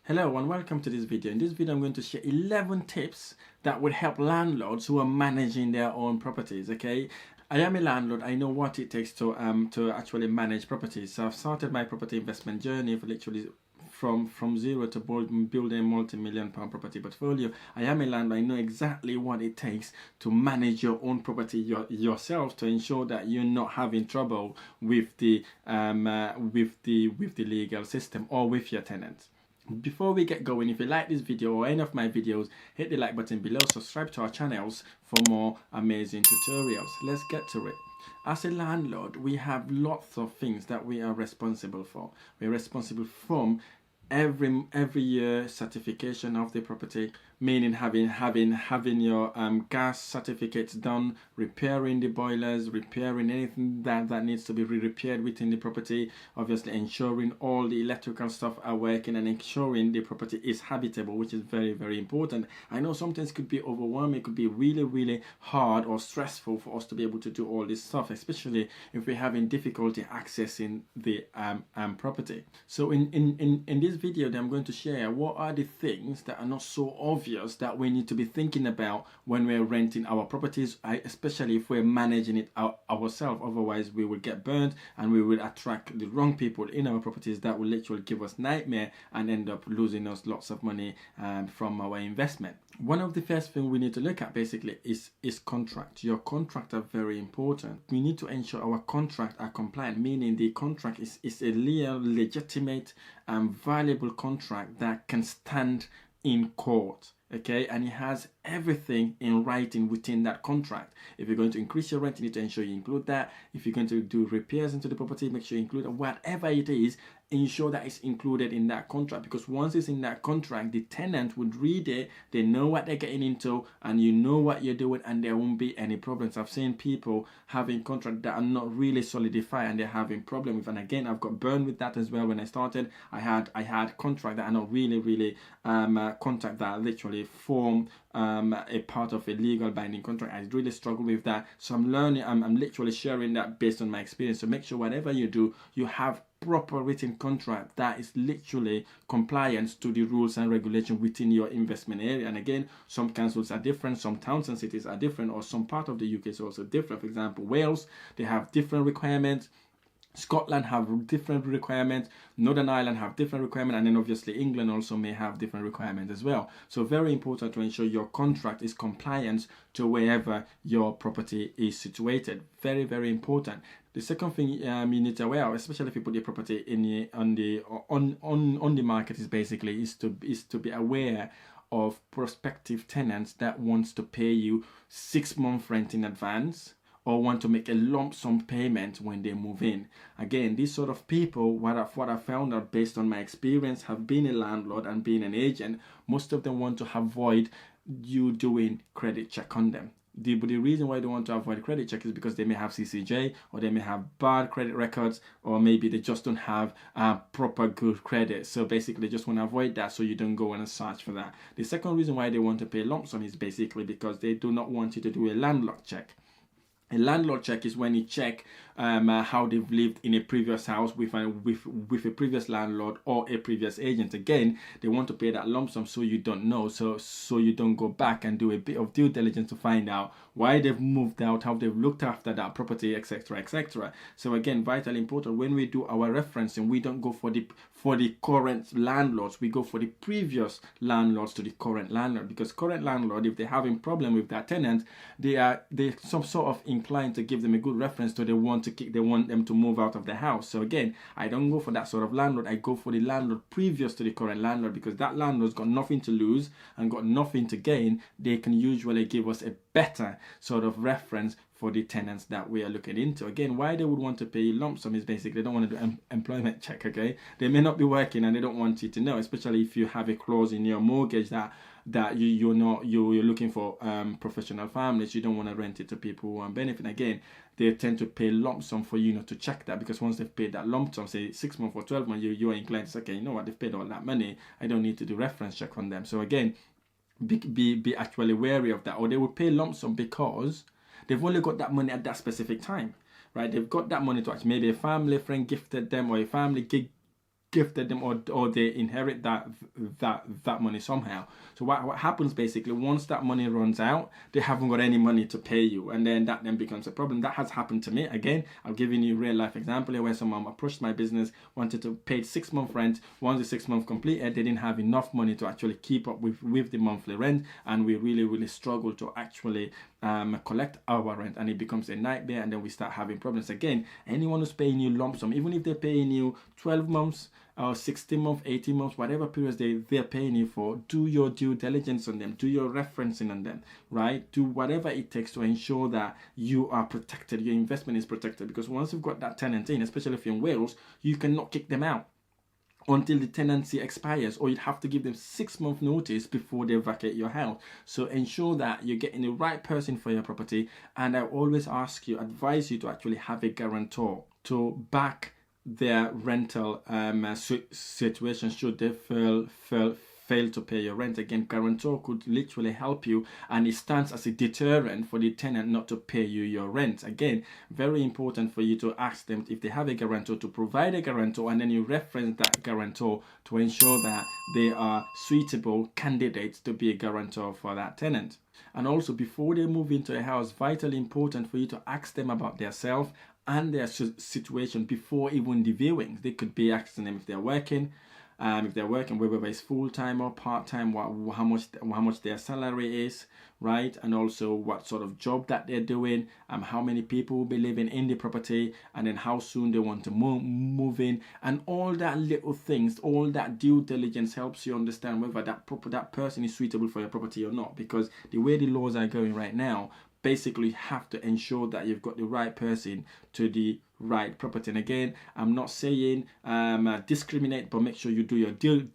Hello and welcome to this video. In this video I'm going to share 11 tips that would help landlords who are managing their own properties. Okay, I am a landlord. I know what it takes to actually manage properties. So I've started my property investment journey for literally from zero to building a multi-million-pound property portfolio. I am a landlord. I know exactly what it takes to manage your own property yourself, to ensure that you're not having trouble with the legal system or with your tenants. Before we get going, if you like this video or any of my videos, hit the like button below, subscribe to our channels for more amazing tutorials. Let's get to it. As a landlord, we have lots of things that we are responsible for. We're responsible from every year certification of the property, meaning having your gas certificates done, repairing the boilers, repairing anything that needs to be repaired within the property, obviously ensuring all the electrical stuff are working and ensuring the property is habitable, which is very important. I know sometimes could be overwhelming, it could be really hard or stressful for us to be able to do all this stuff, especially if we're having difficulty accessing the property. So in this video that I'm going to share, what are the things that are not so obvious that we need to be thinking about when we're renting our properties, especially if we're managing it ourselves. Otherwise we will get burned and we will attract the wrong people in our properties that will literally give us nightmare and end up losing us lots of money from our investment. One of the first things we need to look at basically is contract. Your contract are very important. We need to ensure our contract are compliant, meaning the contract is a legitimate and valuable contract that can stand in court. Okay, and it has everything in writing within that contract. If you're going to increase your rent, you need to ensure you include that. If you're going to do repairs into the property, make sure you include whatever it is, ensure that it's included in that contract, because once it's in that contract, the tenant would read it, they know what they're getting into, and you know what you're doing, and there won't be any problems. I've seen people having contracts that are not really solidified and they're having problems with, and again, I've got burned with that as well. When I started, I had contracts that are not really contract that literally form a part of a legal binding contract. I really struggle with that, so I'm learning. I'm literally sharing that based on my experience. So make sure whatever you do, you have proper written contract that is literally compliance to the rules and regulations within your investment area. And again, some councils are different, some towns and cities are different, or some part of the UK is also different. For example, Wales, they have different requirements. Scotland have different requirements, Northern Ireland have different requirements, and then obviously England also may have different requirements as well. So very important to ensure your contract is compliant to wherever your property is situated. Very important. The second thing you need to be aware of, especially if you put your property in on the market, is to be aware of prospective tenants that wants to pay you 6 months rent in advance, or want to make a lump sum payment when they move in. Again, these sort of people, what I found out based on my experience, have been a landlord and being an agent, most of them want to avoid you doing credit check on them. The reason why they want to avoid credit check is because they may have CCJ, or they may have bad credit records, or maybe they just don't have proper good credit. So basically they just want to avoid that, so you don't go and search for that. The second reason why they want to pay lump sum is basically because they do not want you to do a landlord check. A landlord check is when you check how they've lived in a previous house with a previous landlord or a previous agent. Again, they want to pay that lump sum so you don't know, so you don't go back and do a bit of due diligence to find out why they've moved out, how they've looked after that property, etc. So again, vitally important, when we do our referencing, we don't go for the current landlords, we go for the previous landlords to the current landlord, because current landlord, if they're having problem with that tenant, they're some sort of inclined to give them a good reference, so they want them to move out of the house. So again, I don't go for that sort of landlord. I go for the landlord previous to the current landlord, because that landlord's got nothing to lose and got nothing to gain. They can usually give us a better sort of reference for the tenants that we are looking into. Again, why they would want to pay lump sum is basically they don't want to do employment check. Okay, they may not be working and they don't want you to know, especially if you have a clause in your mortgage that you're looking for professional families. You don't want to rent it to people who are benefiting. Again, they tend to pay lump sum for you not to check that, because once they've paid that lump sum, say 6 months or 12 months, you're inclined to say, okay, you know what, they've paid all that money, I don't need to do reference check on them. So again, be actually wary of that. Or they will pay lump sum because they've only got that money at that specific time, right? They've got that money to actually, maybe a family friend gifted them, or a family gifted them, or they inherit that money somehow. So what happens basically, once that money runs out, they haven't got any money to pay you, and then that then becomes a problem. That has happened to me. Again, I'm giving you a real life example here, where someone approached my business, wanted to pay 6 month rent. Once the 6 months completed, they didn't have enough money to actually keep up with the monthly rent, and we really struggle to actually collect our rent, and it becomes a nightmare, and then we start having problems. Again, anyone who's paying you lump sum, even if they're paying you 12 months or 16 months, 18 months, whatever periods they're paying you for, do your due diligence on them, do your referencing on them, right? Do whatever it takes to ensure that you are protected, your investment is protected, because once you've got that tenant in, especially if you're in Wales, you cannot kick them out until the tenancy expires, or you'd have to give them 6 month notice before they vacate your house. So ensure that you're getting the right person for your property, and I always advise you to actually have a guarantor to back their rental situation should they fail to pay your rent. Again, guarantor could literally help you, and it stands as a deterrent for the tenant not to pay you your rent. Again, very important for you to ask them if they have a guarantor to provide a guarantor, and then you reference that guarantor to ensure that they are suitable candidates to be a guarantor for that tenant. And also, before they move into a house, vitally important for you to ask them about their self and their situation before even the viewings. They could be asking them if they're working, whether it's full-time or part-time, how much their salary is, right? And also what sort of job that they're doing, how many people will be living in the property, and then how soon they want to move in, and all that little things. All that due diligence helps you understand whether that person is suitable for your property or not, because the way the laws are going right now, basically have to ensure that you've got the right person to the right property. And again, I'm not saying discriminate, but make sure you do your due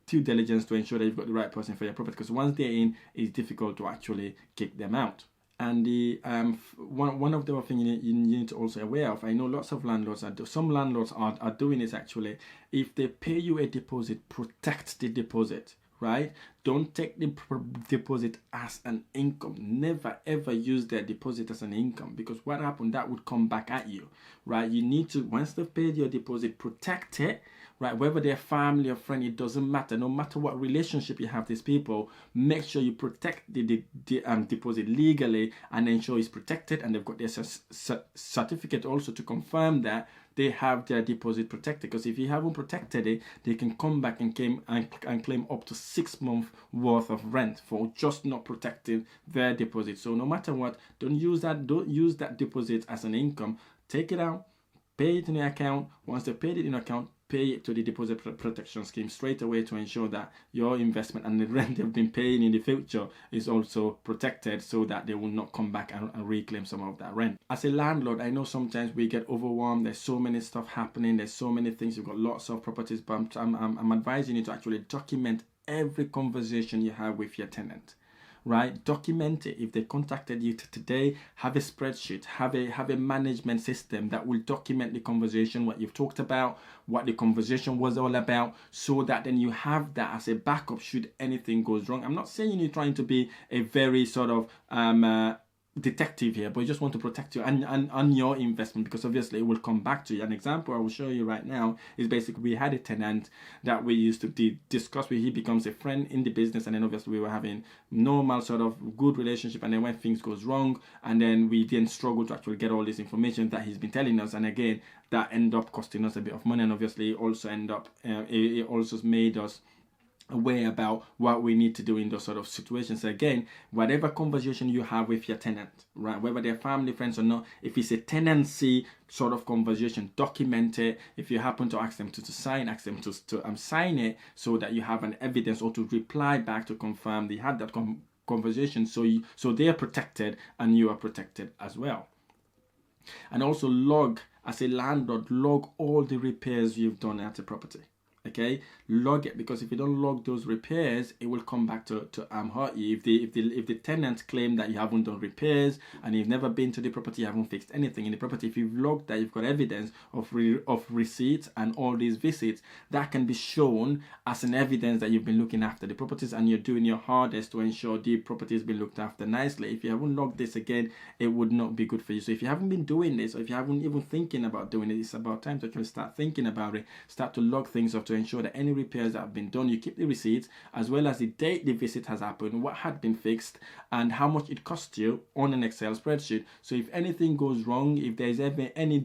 diligence to ensure that you've got the right person for your property, because once they're in, it's difficult to actually kick them out. And the one of the things you need to also aware of, I know lots of landlords some landlords are doing this actually. If they pay you a deposit, protect the deposit. Right? Don't take the deposit as an income. Never ever use their deposit as an income, because what happened, that would come back at you, right? You need to, once they've paid your deposit, protect it, right? Whether they're family or friend, it doesn't matter. No matter what relationship you have with these people, make sure you protect the deposit legally, and ensure it's protected, and they've got their certificate also to confirm that they have their deposit protected. Because if you haven't protected it, they can come back and claim up to 6 months worth of rent for just not protecting their deposit. So no matter what, don't use that deposit as an income. Take it out, pay it in the account. Once they paid it in account, pay it to the deposit protection scheme straight away, to ensure that your investment and the rent they've been paying in the future is also protected, so that they will not come back and reclaim some of that rent. As a landlord, I know sometimes we get overwhelmed. There's so many stuff happening. There's so many things. You've got lots of properties, but I'm advising you to actually document every conversation you have with your tenant. Right? Document it. If they contacted you today, have a spreadsheet, have a management system that will document the conversation, what you've talked about, what the conversation was all about, so that then you have that as a backup should anything goes wrong. I'm not saying you're trying to be a very sort of detective here, but you just want to protect you and your investment, because obviously it will come back to you. An example I will show you right now is basically, we had a tenant that we used to discuss with. He becomes a friend in the business, and then obviously we were having normal sort of good relationship, and then when things goes wrong, and then we then struggle to actually get all this information that he's been telling us, and again that end up costing us a bit of money, and obviously also it also made us aware about what we need to do in those sort of situations. So again, whatever conversation you have with your tenant, right, whether they're family, friends or not, if it's a tenancy sort of conversation, document it. If you happen to ask them to sign, ask them to sign it, so that you have an evidence, or to reply back to confirm they had that conversation, so they are protected and you are protected as well. And also as a landlord, log all the repairs you've done at the property. Okay, log it, because if you don't log those repairs, it will come back to hurt you. If the tenants claim that you haven't done repairs and you've never been to the property, you haven't fixed anything in the property, if you've logged that, you've got evidence of receipts and all these visits, that can be shown as an evidence that you've been looking after the properties and you're doing your hardest to ensure the property has been looked after nicely. If you haven't logged this, again, it would not be good for you. So if you haven't been doing this, or if you haven't even thinking about doing it, it's about time to actually start thinking about it. Start to log things up to ensure that any repairs that have been done, you keep the receipts, as well as the date the visit has happened, what had been fixed, and how much it cost you on an Excel spreadsheet. So if anything goes wrong, if there's ever any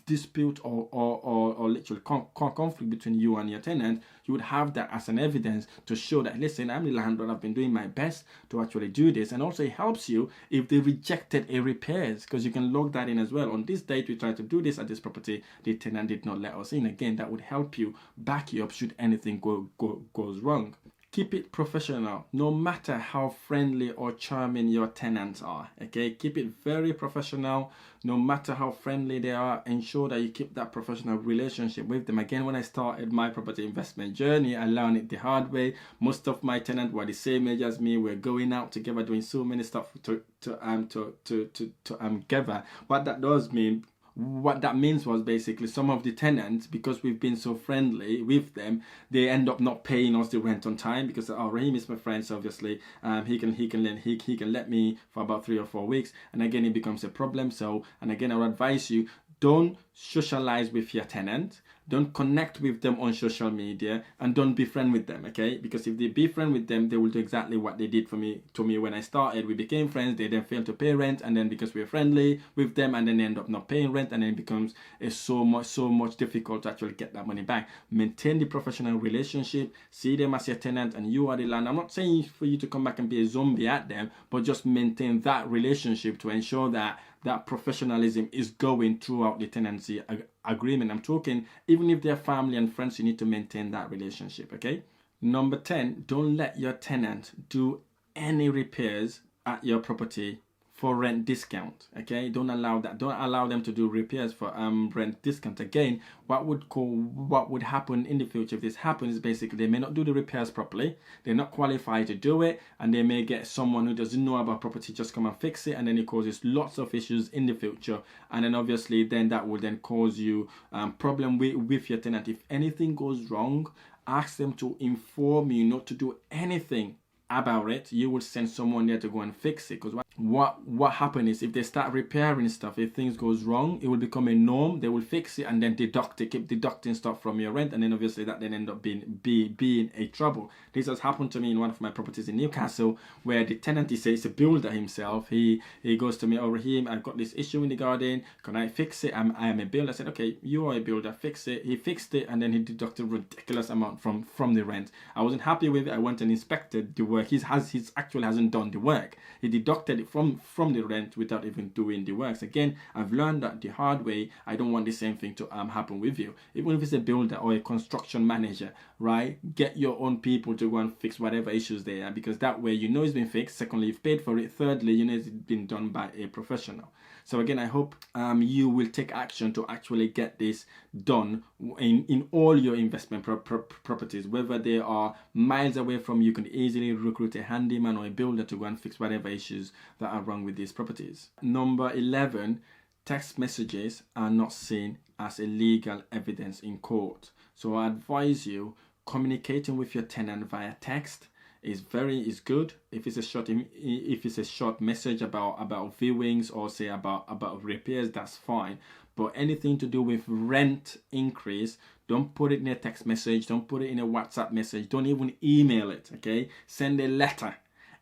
dispute or literal conflict between you and your tenant, you would have that as an evidence to show that, listen, I'm the landlord, I've been doing my best to actually do this. And also it helps you if they rejected a repairs, because you can log that in as well. On this date we tried to do this at this property, the tenant did not let us in. Again, that would help you, back you up should anything goes wrong. Keep it professional, no matter how friendly or charming your tenants are. Okay, keep it very professional, no matter how friendly they are. Ensure that you keep that professional relationship with them. Again, when I started my property investment journey, I learned it the hard way. Most of my tenants were the same age as me. We're going out together, doing so many stuff together. What that means was basically some of the tenants, because we've been so friendly with them, they end up not paying us the rent on time, because Raheem is my friend, so obviously he can let me for about 3 or 4 weeks, and again it becomes a problem. So, and again, I would advise you, don't socialize with your tenant, don't connect with them on social media, and don't be friend with them. Okay, because if they be friend with them, they will do exactly what they did to me when I started. We became friends, they then failed to pay rent, and then because we're friendly with them, and then they end up not paying rent, and then it becomes so much difficult to actually get that money back. Maintain the professional relationship, see them as your tenant and you are the landlord. I'm not saying for you to come back and be a zombie at them, but just maintain that relationship to ensure that professionalism is going throughout the tenancy agreement. I'm talking even if they're family and friends, you need to maintain that relationship. Okay. Number 10, don't let your tenant do any repairs at your property for rent discount. Okay, don't allow that. Don't allow them to do repairs for rent discount. Again, what would happen in the future if this happens is basically they may not do the repairs properly, they're not qualified to do it, and they may get someone who doesn't know about property just come and fix it, and then it causes lots of issues in the future. And then obviously then that will then cause you problem with your tenant. If anything goes wrong, ask them to inform you, not to do anything about it. You will send someone there to go and fix it, because what happens is if they start repairing stuff, if things goes wrong, it will become a norm. They will fix it and then deduct it, keep deducting stuff from your rent, and then obviously that then end up being a trouble. This has happened to me in one of my properties in Newcastle, where the tenant, he says, a builder himself, he goes to me, oh Raheem, I've got this issue in the garden, can I fix it? I am a builder. I said, okay, you are a builder, fix it. He fixed it, and then he deducted a ridiculous amount from the rent. I wasn't happy with it. I went and inspected the work. He actually hasn't done the work. He deducted it from the rent without even doing the works. Again, I've learned that the hard way. I don't want the same thing to happen with you. Even if it's a builder or a construction manager, right? Get your own people to go and fix whatever issues there are, because that way you know it's been fixed. Secondly, you've paid for it. Thirdly, you know it's been done by a professional. So again, I hope you will take action to actually get this done in all your investment properties. Whether they are miles away from you, can easily recruit a handyman or a builder to go and fix whatever issues that are wrong with these properties. Number 11, text messages are not seen as illegal evidence in court. So I advise you, communicating with your tenant via text is good. If it's a short message about viewings, or say about repairs, that's fine. But anything to do with rent increase, don't put it in a text message, don't put it in a WhatsApp message, don't even email it. Okay, send a letter.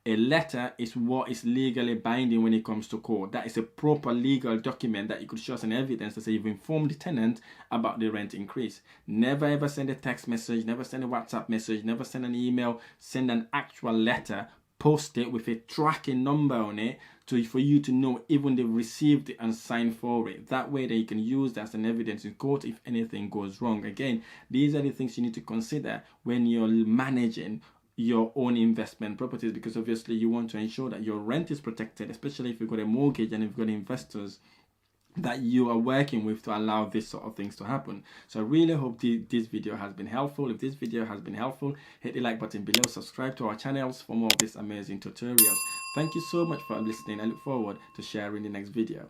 A letter is what is legally binding when it comes to court. That is a proper legal document that you could show as an evidence to say you've informed the tenant about the rent increase. Never ever send a text message, never send a WhatsApp message, never send an email. Send an actual letter, post it with a tracking number on it for you to know even they've received it and signed for it. That way that you can use that as an evidence in court if anything goes wrong. Again, these are the things you need to consider when you're managing your own investment properties, because obviously you want to ensure that your rent is protected, especially if you've got a mortgage and you've got investors that you are working with to allow this sort of things to happen. So I really hope this video has been helpful. If this video has been helpful, hit the like button below, subscribe to our channels for more of these amazing tutorials. Thank you so much for listening. I look forward to sharing the next video.